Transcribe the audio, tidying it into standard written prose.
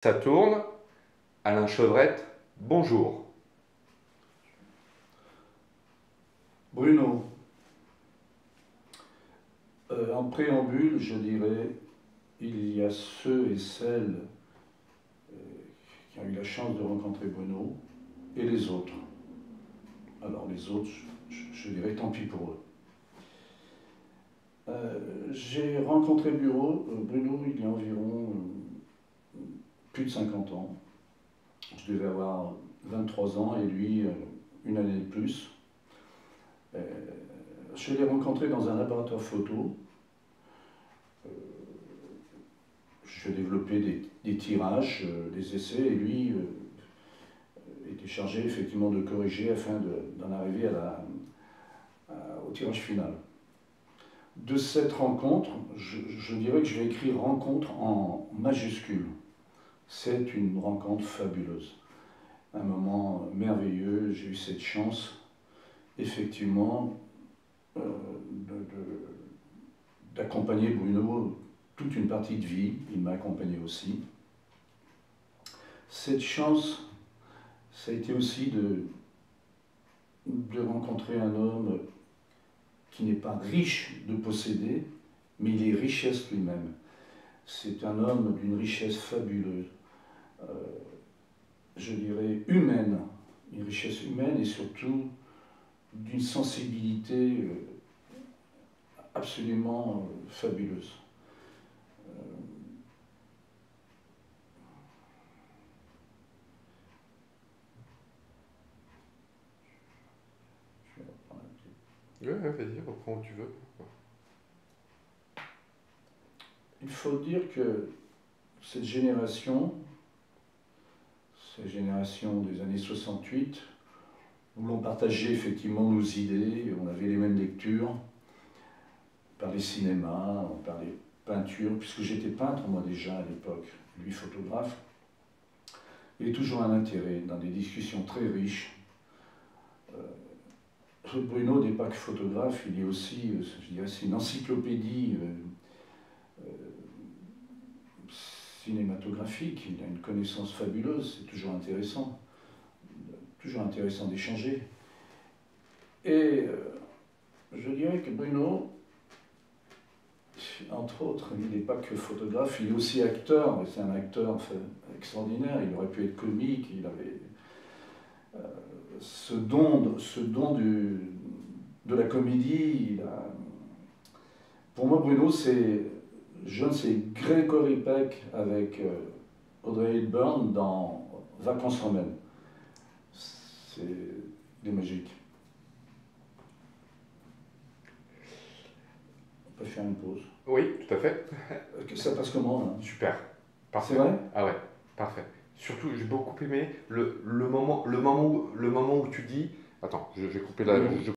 Ça tourne. Alain Chevrette, bonjour. Bruno, en préambule, je dirais, il y a ceux et celles euh, qui ont eu la chance de rencontrer Bruno et les autres. Alors les autres, je dirais tant pis pour eux. J'ai rencontré Bruno il y a environ plus de 50 ans. Je devais avoir 23 ans et lui une année de plus. Euh, je l'ai rencontré dans un laboratoire photo. Je développais des tirages, des essais, et lui était chargé effectivement de corriger afin d'en arriver au tirage final. De cette rencontre, je dirais que je vais écrire rencontre en majuscule. C'est une rencontre fabuleuse. Un moment merveilleux, j'ai eu cette chance, effectivement, euh, d'accompagner Bruno toute une partie de vie. Il m'a accompagné aussi. Cette chance, ça a été aussi de rencontrer un homme qui n'est pas riche de posséder, mais il est richesse lui-même. C'est un homme d'une richesse fabuleuse, euh, je dirais humaine, une richesse humaine et surtout d'une sensibilité absolument fabuleuse. Oui, vas-y, reprends où tu veux. Il faut dire que cette génération des années 68, où l'on partageait effectivement nos idées, on avait les mêmes lectures, on parlait cinéma, on parlait peinture, puisque j'étais peintre moi déjà à l'époque, lui photographe. Il y a toujours un intérêt dans des discussions très riches. Bruno n'est pas que photographe, il est aussi, je dirais, c'est une encyclopédie cinématographique, il a une connaissance fabuleuse, c'est toujours intéressant d'échanger. Et je dirais que Bruno, entre autres, il n'est pas que photographe, il est aussi acteur, c'est un acteur extraordinaire, il aurait pu être comique, il avait ce don de la comédie. Pour moi, Bruno, c'est Gregory Peck avec Audrey Hepburn dans Vacances romaines. C'est magique. On peut faire une pause. Oui, tout à fait. Ça passe comment là? Super. C'est Parfait. vrai? Ah ouais, parfait. Surtout, j'ai beaucoup aimé le moment où tu dis. Attends, je vais couper la. Oui.